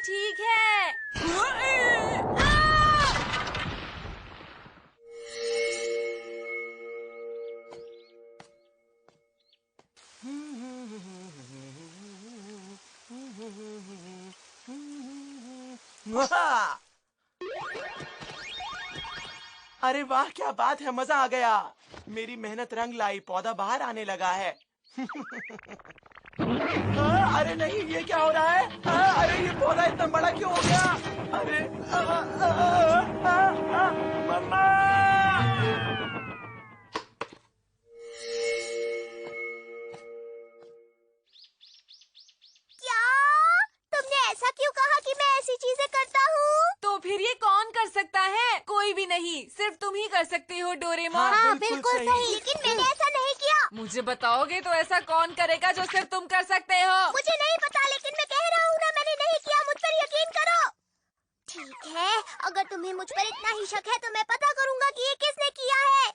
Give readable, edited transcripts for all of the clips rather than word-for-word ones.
ठीक है। अरे वाह, क्या बात है, मजा आ गया। मेरी मेहनत रंग लाई, पौधा बाहर आने लगा है। अरे नहीं, ये क्या हो रहा है? अरे ये पौधा इतना बड़ा क्यों हो गया? अरे मम्मा! क्या? तुमने ऐसा क्यों कहा कि मैं ऐसी चीजें करता हूँ? तो फिर ये कौन कर सकता है? कोई भी नहीं, सिर्फ तुम ही कर सकते हो डोरेमोन। हाँ, बिल्कुल सही। लेकिन मैंने ऐसा नहीं किया। मुझे बताओगे तो ऐसा कौन करेगा जो सिर्फ तुम कर सकते हो? मुझे नहीं पता, लेकिन मैं कह रहा हूँ ना, मैंने नहीं किया। मुझ पर यकीन करो। ठीक है, अगर तुम्हें मुझ पर इतना ही शक है तो मैं पता करूँगा कि ये किसने किया है।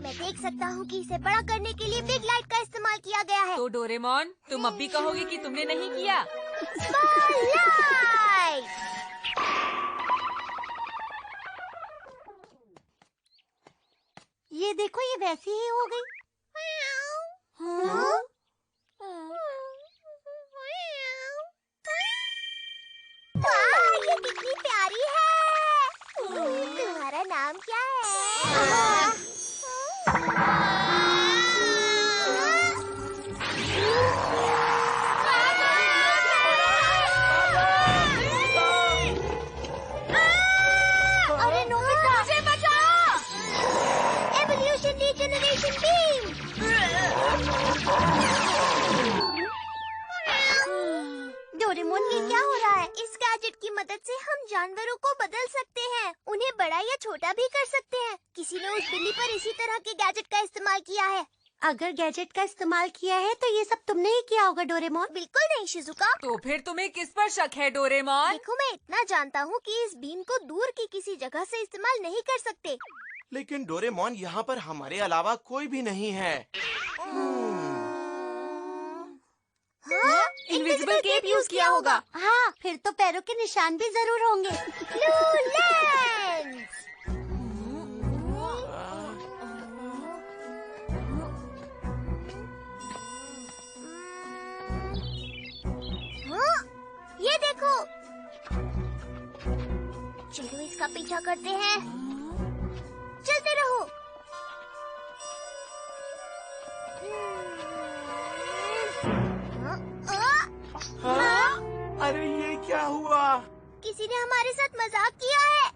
मैं देख सकता हूँ कि इसे बड़ा करने के लिए बिग लाइट का इस्तेमाल किया गया है। तो डोरेमोन, तुम अब भी कहोगे कि तुमने नहीं किया? स्पॉटलाइट! ये देखो, ये वैसी ही हो गई। हाँ? वाह, ये कितनी प्यारी है। तुम्हारा नाम क्या है? अरे नोबिता, मुझे बचाओ! Evolution regeneration beam! डोरेमोन, ये क्या हो रहा है? इस गैजेट की मदद से हम जानवरों को बदल सकते हैं, उन्हें बड़ा या छोटा भी कर सकते हैं। किसी ने उस बिल्ली पर इसी तरह के गैजेट का इस्तेमाल किया है। अगर गैजेट का इस्तेमाल किया है तो ये सब तुमने ही किया होगा डोरेमोन। बिल्कुल नहीं शिजुका। तो फिर तुम्हें किस पर शक है डोरेमोन? देखो, मैं इतना जानता हूँ कि इस बीम को दूर की किसी जगह से इस्तेमाल नहीं कर सकते। लेकिन डोरेमोन, यहाँ पर हमारे अलावा कोई भी नहीं है। हाँ? इनविजिबल केप यूज किया होगा। हाँ, फिर तो पैरों के निशान भी जरूर होंगे। Blue lens! हाँ? ये देखो, चलो इसका पीछा करते हैं। चलते रहो। अरे ये क्या हुआ? किसी ने हमारे साथ मजाक किया है।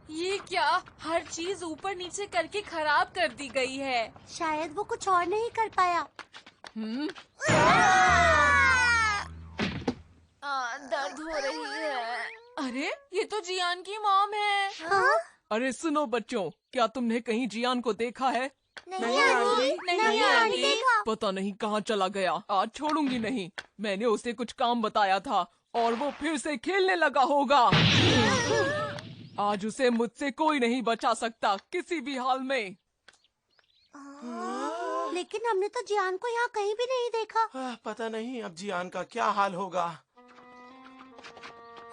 ये क्या? हर चीज ऊपर नीचे करके खराब कर दी गई है। शायद वो कुछ और नहीं कर पाया। दर्द हो रही है। अरे, ये तो जियान की मॉम है। हाँ? अरे सुनो बच्चों, क्या तुमने कहीं जियान को देखा है? नहीं आंटी, नहीं आंटी देखा। पता नहीं कहाँ चला गया। आज छोड़ूंगी नहीं। मैंने उसे कुछ काम बताया था और वो फिर से खेलने लगा होगा। आज उसे मुझसे कोई नहीं बचा सकता, किसी भी हाल में। लेकिन हमने तो जियान को यहाँ कहीं भी नहीं देखा। पता नहीं अब जियान का क्या हाल होगा।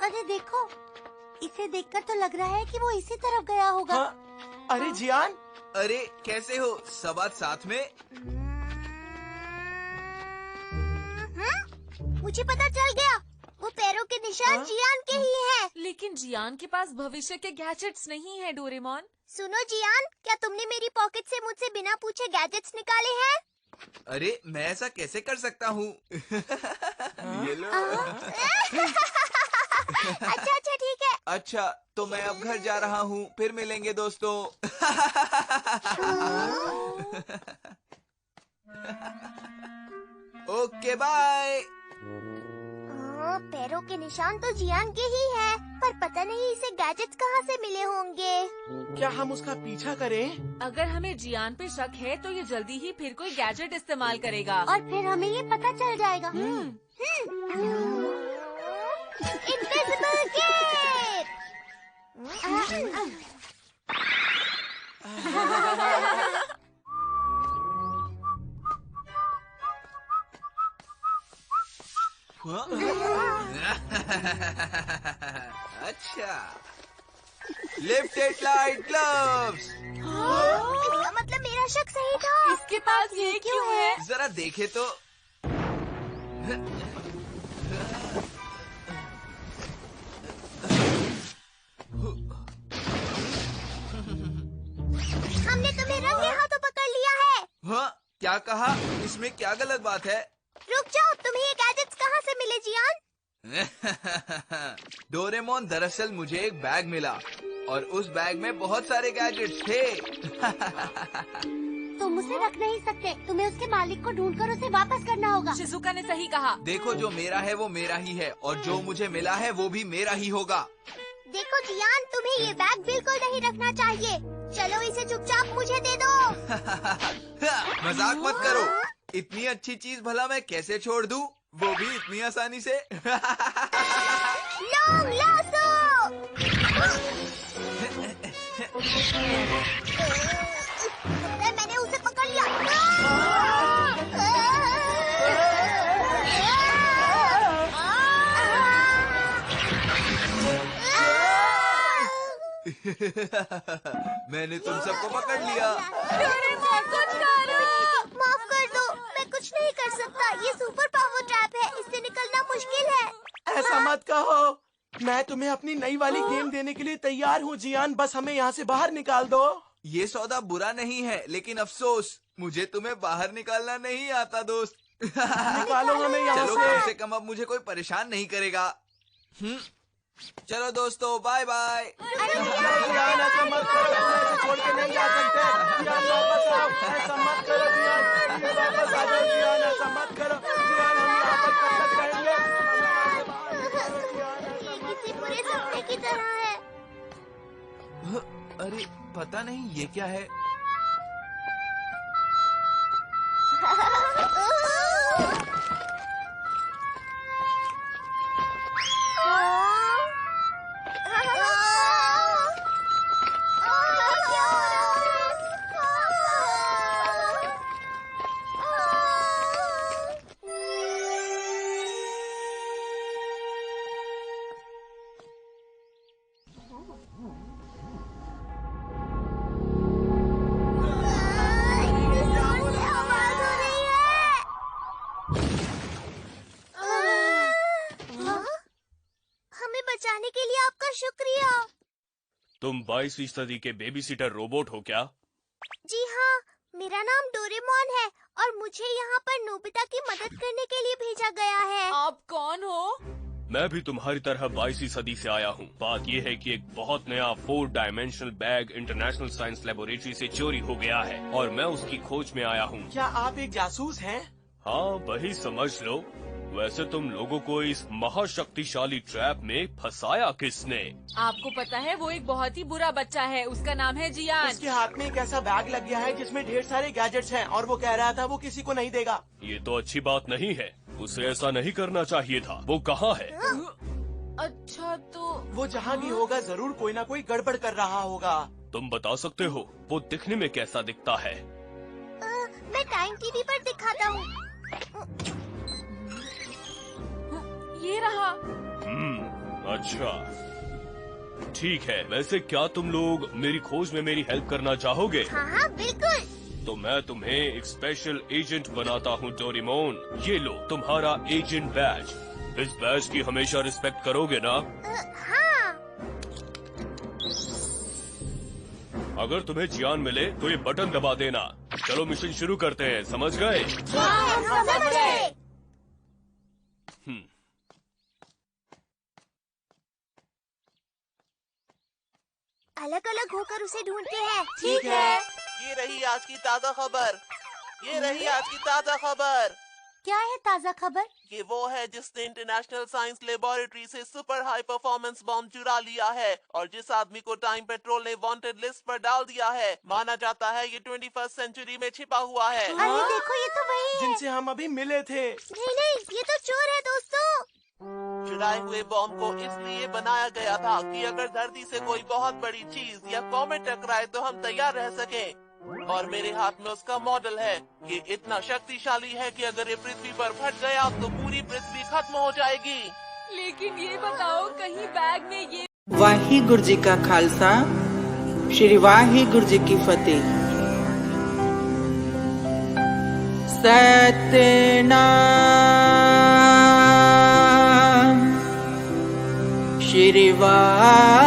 अरे देखो, इसे देखकर तो लग रहा है कि वो इसी तरफ गया होगा। हाँ? अरे जियान, अरे कैसे हो? सब आज साथ में? मुझे पता चल गया, वो पैरों के निशान जियान के ही हैं। लेकिन जियान के पास भविष्य के गैजेट्स नहीं है डोरेमोन। सुनो जियान, क्या तुमने मेरी पॉकेट से मुझसे बिना पूछे गैजेट्स निकाले हैं? अरे मैं ऐसा कैसे कर सकता हूँ? ये लो। अच्छा ठीक है। अच्छा, तो मैं अब घर जा रहा हूँ, फिर मिलेंगे दोस्तों। Okay bye. पैरों के निशान तो जियान के ही हैं, पर पता नहीं इसे गैजेट्स कहाँ से मिले होंगे। क्या हम उसका पीछा करें? अगर हमें जियान पे शक है तो ये जल्दी ही फिर कोई गैजेट इस्तेमाल करेगा। और फिर हमें ये पता चल जाएगा। Invisible gate! अच्छा, लिफ्ट इट लाइट ग्लव्स। इसका मतलब मेरा शक सही था। इसके पास ये क्यों है? जरा देखे तो। हमने तुम्हें रंगे हाथों पकड़ लिया है। हाँ, क्या कहा? इसमें क्या गलत बात है? रुक जाओ, तुम्हें ये गैजेट्स कहाँ से मिले जियान? डोरेमोन, दरअसल मुझे एक बैग मिला और उस बैग में बहुत सारे गैजेट्स थे। तुम उसे रख नहीं सकते, तुम्हें उसके मालिक को ढूंढकर उसे वापस करना होगा। शिजुका ने सही कहा। देखो, जो मेरा है वो मेरा ही है और जो मुझे मिला है वो भी मेरा ही होगा। देखो जियान, तुम्हें ये बैग बिल्कुल नहीं रखना चाहिए। चलो इसे चुपचाप मुझे दे दो। मजाक मत करो। इतनी अच्छी चीज भला मैं कैसे छोड़ दूं? वो भी इतनी आसानी से। Long lasso. मैंने उसे पकड़ लिया। मैंने तुम सबको पकड़ लिया। माफ कर दो, मैं कुछ नहीं कर सकता। ये सुपर पावर ट्रैप है, इससे निकलना मुश्किल है। ऐसा मत कहो। मैं तुम्हें अपनी नई वाली गेम देने के लिए तैयार हूँ जियान, बस हमें यहाँ से बाहर निकाल दो। ये सौदा बुरा नहीं है, लेकिन अफसोस मुझे तुम्हें बाहर निकालना नहीं आता दोस्त। निकालो हमें यहाँ चलो, कम से। से कम अब मुझे कोई परेशान नहीं करेगा। चलो दोस्तों, बाय बाय। जियान ऐसा मत करो, तुम ऐसे छोड़ के नहीं जा सकते। जियान वापस आओ, ऐसा मत करो जियान, प्लीज वापस आ जाओ जियान, ऐसा मत करो जियान, हम यहाँ पर कब तक रहेंगे? ये किसी बुरे सपने की तरह है। अरे पता नहीं ये क्या है। हमें बचाने के लिए आपका शुक्रिया। तुम 22वीं सदी के बेबी सीटर रोबोट हो क्या? जी हाँ, मेरा नाम डोरेमोन है और मुझे यहाँ पर नोबिता की मदद करने के लिए भेजा गया है। आप कौन हो? मैं भी तुम्हारी तरह 22वीं सदी से आया हूँ। बात यह है कि एक बहुत नया 4 dimensional bag international science laboratory से चोरी हो गया है और मैं उसकी खोज में आया हूँ। क्या आप एक जासूस हैं? हाँ, वही समझ लो। वैसे तुम लोगों को इस महाशक्तिशाली ट्रैप में फंसाया किसने? आपको पता है वो एक बहुत ही बुरा बच्चा है, उसका नाम है जियान। उसके हाथ में एक ऐसा बैग लग गया है जिसमें ढेर सारे गैजेट्स हैं और वो कह रहा था वो किसी को नहीं देगा। ये तो अच्छी बात नहीं है, उसे ऐसा नहीं करना चाहिए था। वो कहाँ है? अच्छा तो वो जहाँ भी होगा जरूर कोई ना कोई गड़बड़ कर रहा होगा। तुम बता सकते हो वो दिखने में कैसा दिखता है? मैं टाइम टीवी पर दिखाता हूँ। ये रहा। अच्छा ठीक है। वैसे क्या तुम लोग मेरी खोज में मेरी हेल्प करना चाहोगे? हाँ हाँ बिल्कुल। तो मैं तुम्हें एक स्पेशल एजेंट बनाता हूँ डोरेमोन। ये लो तुम्हारा एजेंट बैज। इस बैज की हमेशा रिस्पेक्ट करोगे ना? हाँ। अगर तुम्हें जियान मिले तो ये बटन दबा देना। चलो मिशन शुरू करते हैं, समझ गए? समझ गए। अलग अलग होकर उसे ढूंढते हैं। ठीक है। ये रही आज की ताज़ा खबर। ये रही आज की ताज़ा खबर। क्या है ताज़ा खबर? ये वो है जिसने इंटरनेशनल साइंस लेबोरेटरी से सुपर हाई परफॉर्मेंस बॉम्ब चुरा लिया है और जिस आदमी को टाइम पेट्रोल ने वांटेड लिस्ट पर डाल दिया है। माना जाता है ये 21st सेंचुरी में छिपा हुआ है। अरे देखो, ये तो वही है। जिनसे हम अभी मिले थे। नहीं नहीं, ये तो चोर है दोस्तों। चुराए हुए बॉम्ब को इसलिए बनाया गया था कि अगर धरती से कोई बहुत बड़ी चीज या कॉमेट टकराए तो हम तैयार रह सके। और मेरे हाथ में उसका मॉडल है। ये इतना शक्तिशाली है कि अगर ये पृथ्वी पर फट गया तो पूरी पृथ्वी खत्म हो जाएगी। लेकिन ये बताओ कहीं बैग में ये वाहिगुरु जी का खालसा श्री वाहिगुरु जी की फतेह। सतनाम श्री वाहिगुरु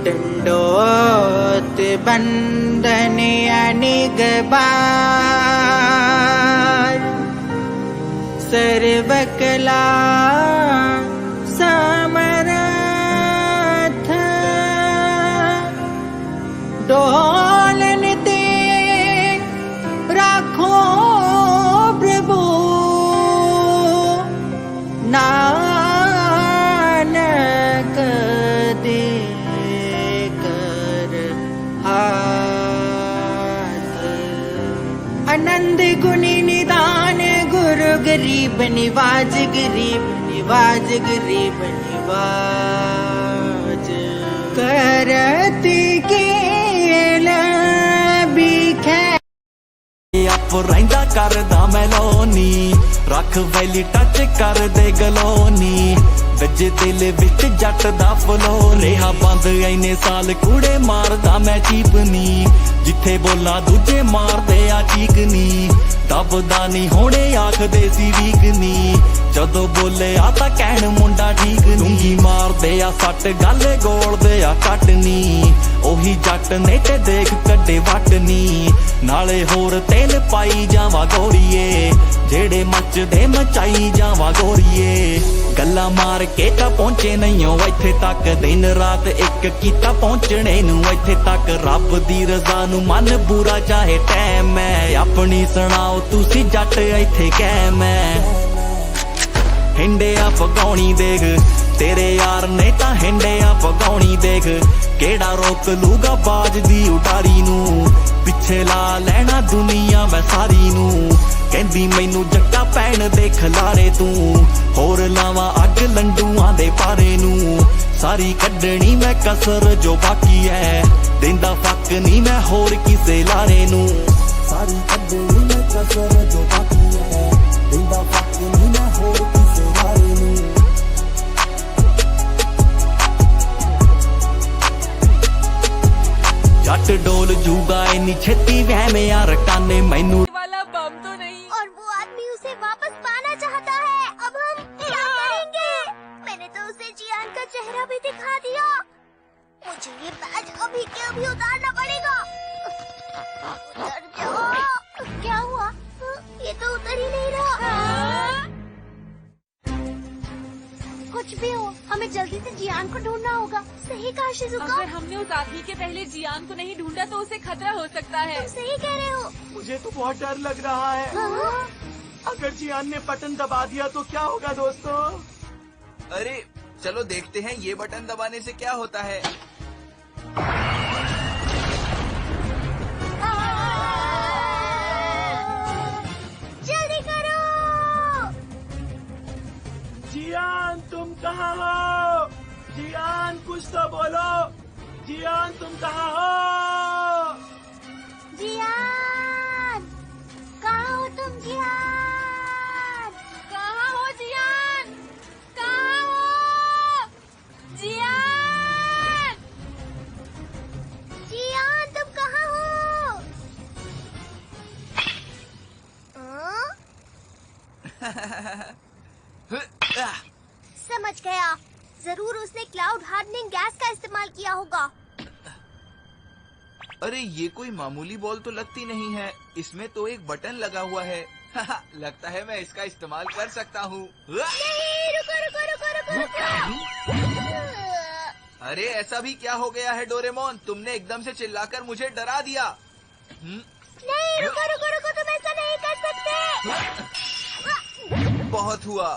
दंडोत बंदन अनिग बार सर्वकला समर्थ डोलन दे राखो प्रभु नानक दे कर हाथ। आनंद गुणी निदान गुरु गरीब निवाज गरीब निवाज गरीब निवाज करती केल बिखै आप रहिंदा करदा मैलोनी रख वैली टच कर दे गलोनी विच दिल विच जट दा फलो रेहा बंद इन्ने साल कूड़े मारदा मैं चीपनी जिथे बोला दूजे मारदे आ चीकनी दबदा नी होने आखदे सी वीकनी जदों बोले आ तां कहण मुंडा ठीक नी मारदे आ सट गल गोलदे आ कटनी ओही जट ने ते देख कड्डे वटनी नाले होर तेल पाई जावा गोरीए जेड़े मचदे मचाई जावा गोरीए गल्ला मार के तां पहुंचे नहीं हो इत्थे तक दिन रात एक कीता पहुंचने नू इत्थे तक रब दी रज़ा नू मन बुरा चाहे टैम है अपनी सुनाओ तुसी जट इत्थे कैम है हिंडे आ पगौनी देख तेरे यार ने तां हिंडे आ पगौनी देख केड़ा रोक लूगा बाज दी उटारी नू पिछे ला लेना दुनिया मैं सारी नू कहंदी मैनू जट्टा पैण दे खलारे तू होर लावा अग लंडूआं दे पारे नू सारी कड्डनी मैं कसर जो बाकी है दिंदा फक नी मैं होर किसे लारे नू सारी कड्डनी मैं कसर जो बाकी है दिंदा फक नी मैं होर किसे लारे नू। जट डोल जूगा इन्नी छेती वहमे यार टाने मैनू वाला बम तो नहीं। और वो आदमी उसे वापस पाना चाहता है। अब हम क्या करेंगे? मैंने तो उसे जियान का चेहरा भी दिखा दिया। मुझे ये बैज अभी के अभी उतारना पड़ेगा। उतर जाओ। क्या हुआ? ये तो उतर ही नहीं रहा। कुछ भी हो, हमें जल्दी से जियान को ढूंढना होगा। सही कहा शिजुका। अगर हमने उस आदमी के पहले जियान को नहीं ढूंढा तो उसे खतरा हो सकता है। तुम सही कह रहे हो। मुझे तो बहुत डर लग रहा है। हाँ? अगर जियान ने बटन दबा दिया तो क्या होगा दोस्तों? अरे चलो देखते हैं ये बटन दबाने से क्या होता है। जल्दी करो। जियान तुम कहाँ हो? जियान कुछ तो बोलो। जियान तुम कहाँ हो? जियान कहाँ हो तुम? जियान कहाँ हो जियान? कहाँ हो जियान? जियान तुम कहाँ हो? समझ गया। जरूर उसने क्लाउड हार्डनिंग गैस का इस्तेमाल किया होगा। अरे ये कोई मामूली बॉल तो लगती नहीं है, इसमें तो एक बटन लगा हुआ है। लगता है मैं इसका इस्तेमाल कर सकता हूँ। नहीं, रुको रुको रुको रुको रुको। अरे ऐसा भी क्या हो गया है डोरेमोन, तुमने एकदम से चिल्लाकर मुझे डरा दिया। नहीं, रुको रुको रुको, तुम ऐसा नहीं कर सकते। बहुत हुआ।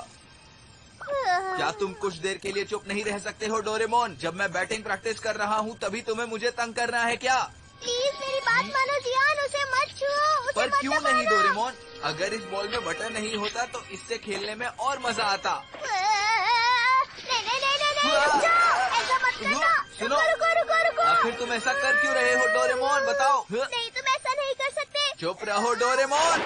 क्या तुम कुछ देर के लिए चुप नहीं रह सकते हो डोरेमोन? जब मैं बैटिंग प्रैक्टिस कर रहा हूँ तभी तुम्हें मुझे तंग करना है क्या? प्लीज मेरी बात मानो जियान, उसे मत छुओ, उसे पर मत क्यों दबाना। नहीं डोरेमोन? अगर इस बॉल में बटन नहीं होता तो इससे खेलने में और मजा आता। नहीं नहीं नहीं नहीं नहीं, रुक जाओ, ऐसा मत करना। सुनो। रुको रुको रुको। आखिर तुम ऐसा कर क्यों रहे हो डोरेमोन, बताओ। नहीं, तुम ऐसा नहीं कर सकते। चुप रहो डोरेमोन।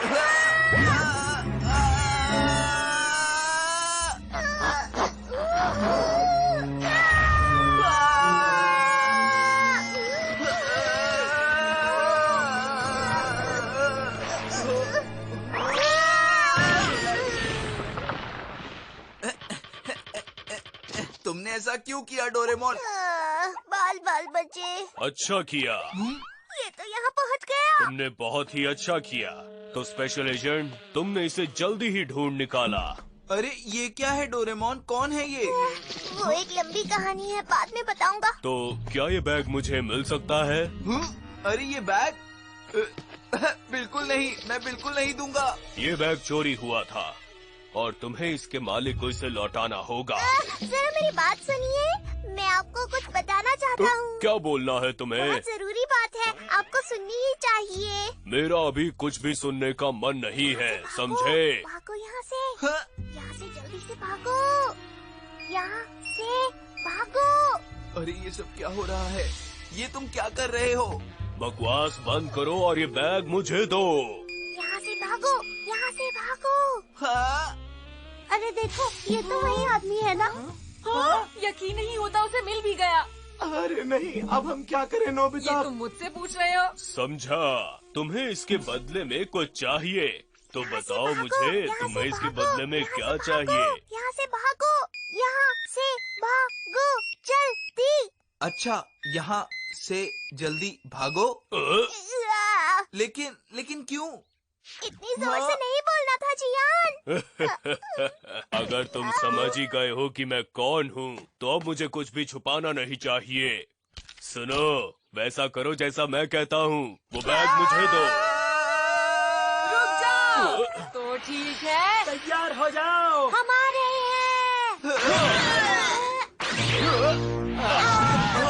तुमने ऐसा क्यों किया डोरेमोन? बाल बाल बचे। अच्छा किया, ये तो यहाँ पहुँच गया। तुमने बहुत ही अच्छा किया। तो स्पेशल एजेंट, तुमने इसे जल्दी ही ढूंढ निकाला। अरे ये क्या है डोरेमोन, कौन है ये? वो एक लंबी कहानी है, बाद में बताऊंगा। तो क्या ये बैग मुझे मिल सकता है? अरे ये बैग? बिल्कुल नहीं, मैं बिल्कुल नहीं दूंगा। ये बैग चोरी हुआ था और तुम्हें इसके मालिक को इसे लौटाना होगा। जरा मेरी बात सुनिए, मैं आपको कुछ बताना चाहता हूँ। क्या बोलना है तुम्हें? बहुत जरूरी बात है, आपको सुननी ही चाहिए। मेरा अभी कुछ भी सुनने का मन नहीं है, समझे? भागो यहाँ से, यहाँ से जल्दी से भागो, यहाँ से भागो। अरे ये सब क्या हो रहा है? ये तुम क्या कर रहे हो? बकवास बंद करो और ये बैग मुझे दो। यहाँ से भागो, यहाँ से भागो। हाँ? अरे देखो, ये तो वही आदमी है ना? हाँ, यकीन नहीं होता, उसे मिल भी गया। अरे नहीं, अब हम क्या करें ये नोबिता? तुम मुझसे पूछ रहे हो? समझा, तुम्हें इसके बदले में कुछ चाहिए तो यहाँ से बताओ भागो, मुझे, यहाँ तुम्हें से इसके भागो, बदले में यहाँ से क्या भागो, चाहिए? यहाँ से भागो, यहाँ से भागो, जल्दी। अच्छा, यहाँ से जल्दी भागो। लेकिन क्यों? इतनी जोर से नहीं बोलना था जियान। अगर तुम समझ ही गए हो कि मैं कौन हूँ, तो अब मुझे कुछ भी छुपाना नहीं चाहिए। सुनो, वैसा करो जैसा मैं कहता हूँ, वो बैग मुझे दो। रुक जाओ। तो ठीक है, तैयार हो जाओ। हमारे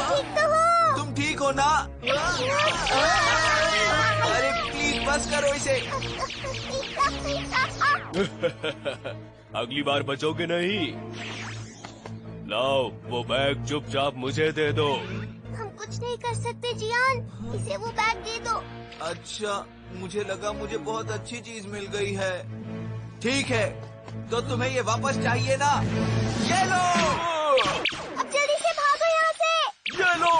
ठीक तो हो? तुम ठीक हो ना? अरे प्लीज बस करो इसे। अगली बार बचोगे नहीं। लाओ, वो बैग चुपचाप मुझे दे दो। हम कुछ नहीं कर सकते जियान, इसे वो बैग दे दो। अच्छा, मुझे लगा मुझे बहुत अच्छी चीज मिल गई है। ठीक है, तो तुम्हें ये वापस चाहिए ना? ये लो। अब जल्दी से भागो यहाँ से। ये लो।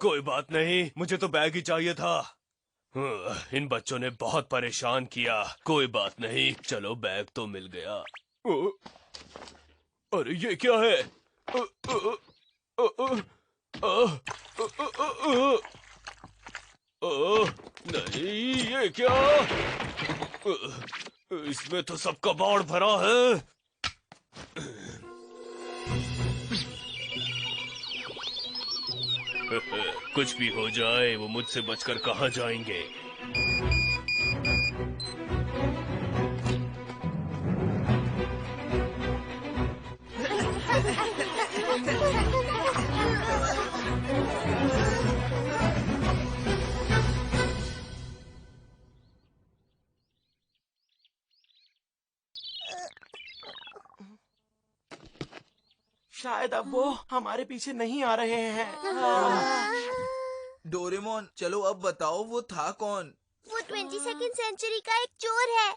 कोई बात नहीं, मुझे तो बैग ही चाहिए था। इन बच्चों ने बहुत परेशान किया। कोई बात नहीं, चलो बैग तो मिल गया। अरे ये क्या है? नहीं, ये क्या? इसमें तो सब कबाड़ भरा है। कुछ भी हो जाए, वो मुझसे बचकर कहाँ जाएंगे? शायद अब वो हमारे पीछे नहीं आ रहे हैं। डोरेमोन, चलो अब बताओ वो था कौन? वो 22वीं सेंचुरी का एक चोर है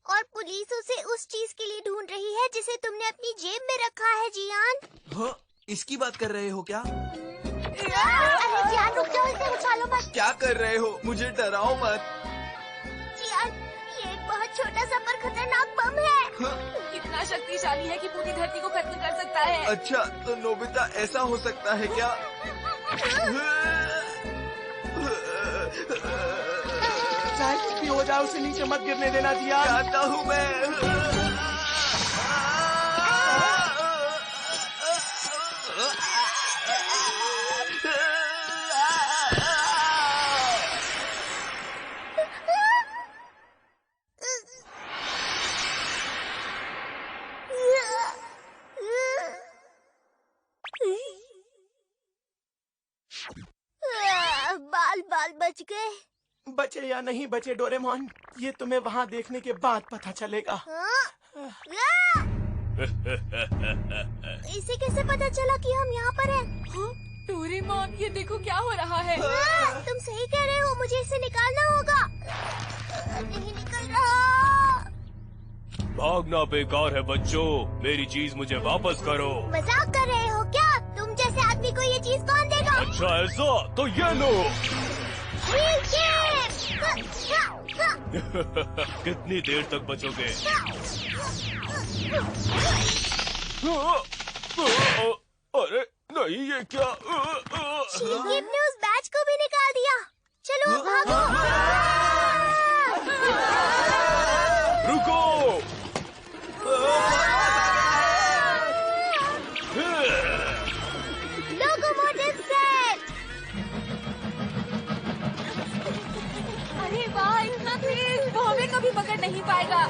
और पुलिस उसे उस चीज के लिए ढूंढ रही है जिसे तुमने अपनी जेब में रखा है जियान। हाँ, इसकी बात कर रहे हो क्या? अरे जियान रुक जाओ, इसे उछालो मत। क्या कर रहे हो? मुझे डराओ मत। जियान, ये एक बहुत छोटा सा पर खतरनाक बम है। कितना शक्तिशाली है कि पूरी धरती को खत्म कर सकता है। अच्छा, तो नोबिता ऐसा हो सकता है क्या? चाहे कुछ भी हो जाए, उसे नीचे मत गिरने देना जियान। जानता हूँ मैं। बच गए। बचे या नहीं बचे डोरेमोन, ये तुम्हें वहाँ देखने के बाद पता चलेगा। हाँ? इसे कैसे पता चला कि हम यहाँ पर हैं? हाँ? डोरेमोन, ये देखो क्या हो रहा है। तुम सही कह रहे हो, मुझे इसे निकालना होगा। नहीं निकल रहा। भागना बेकार है बच्चों, मेरी चीज मुझे वापस करो। मजाक कर रहे हो क्या? तुम जैसे आदमी को ये चीज कौन देगा? अच्छा ऐसा तो ये लो। कितनी देर तक बचोगे? अरे नहीं, ये क्या? शीगिब ने उस बैच को भी निकाल दिया। चलो भागो। रुको। Locomotive set. अरे वाह, इतना तेज, वो हमें कभी पकड़ नहीं पाएगा।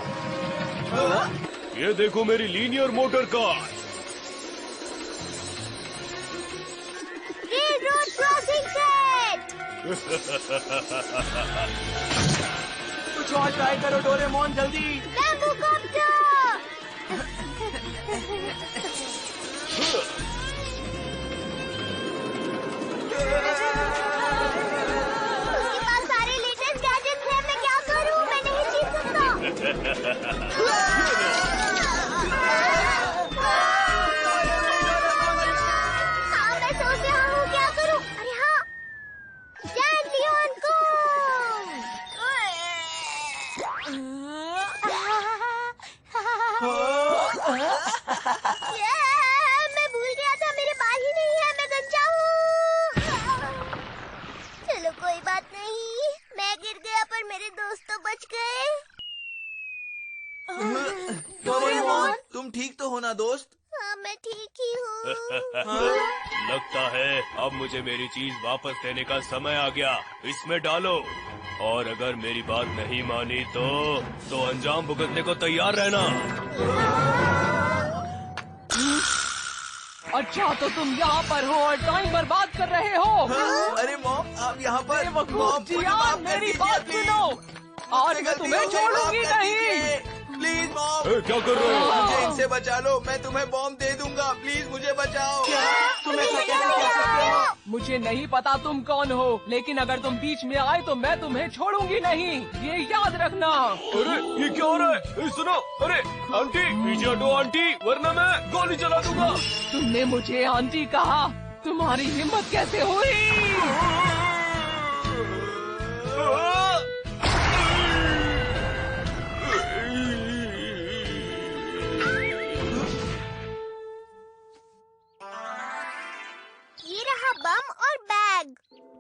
ये देखो मेरी linear motor car. Road crossing set. कुछ और ट्राई करो डोरेमोन, जल्दी। Bamboo copter. उसके पास सारे लेटेस्ट गैजेट्स हैं, मैं क्या करूं? मैं नहीं जीत सकता। हाँ, मैं सोच रहा हूँ क्या करूं। अरे हाँ, जैन लियोन को। मैं भूल गया था, मेरे बाल ही नहीं है, मैं गंजा हूँ। चलो कोई बात नहीं, मैं गिर गया पर मेरे दोस्त तो बच गए। डोरेमोन, तुम ठीक तो हो ना दोस्त? हाँ, मैं ठीक ही हूँ। लगता है अब मुझे मेरी चीज वापस देने का समय आ गया। इसमें डालो, और अगर मेरी बात नहीं मानी तो अंजाम भुगतने को तैयार रहना। अच्छा तो तुम यहाँ पर हो और टाइम बर्बाद कर रहे हो। अरे मॉम, आप यहाँ पर? अरे वकूफ, मॉम, मुझे जियान, माफ कर मेरी दीजिए, बात प्लीज। सुनो। आज मैं तुम्हें छोड़ूंगी नहीं। प्लीज मॉम, क्या कर रहे हो? मुझे इनसे बचा लो, मैं तुम्हें बॉम्ब दे दूंगा, प्लीज मुझे बचाओ। तुम ऐसा कैसे कर सकते हो? मुझे नहीं पता तुम कौन हो, लेकिन अगर तुम बीच में आए तो मैं तुम्हें छोड़ूंगी नहीं, ये याद रखना। अरे ये क्या हो रहा है? सुनो, अरे आंटी पीछे हटो आंटी, वरना मैं गोली चला दूंगा। तुमने मुझे आंटी कहा, तुम्हारी हिम्मत कैसे हुई? ये रहा बम और बैग।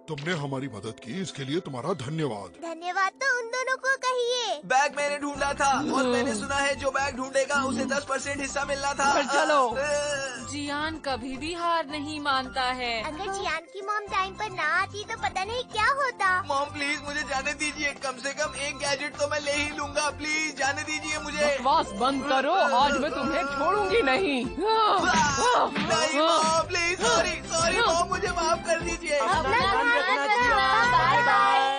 तुमने हमारी मदद की, इसके लिए तुम्हारा धन्यवाद। धन्यवाद तो उन दोनों को कहिए। बैग मैंने ढूंढा था और मैंने सुना है जो बैग ढूंढेगा उसे 10% हिस्सा मिलना था। चलो। जियान कभी भी हार नहीं मानता है। अगर जियान की मॉम टाइम पर ना आती तो पता नहीं क्या होता। मॉम प्लीज मुझे जाने दीजिए, कम से कम एक गैजेट तो मैं ले ही लूंगा, प्लीज जाने दीजिए मुझे। बकवास बंद करो, आज मैं तुम्हें छोड़ूंगी नहीं। नहीं मॉम, प्लीज, सॉरी मॉम, मुझे माफ कर दीजिए। अपना ध्यान रखना। Bye bye.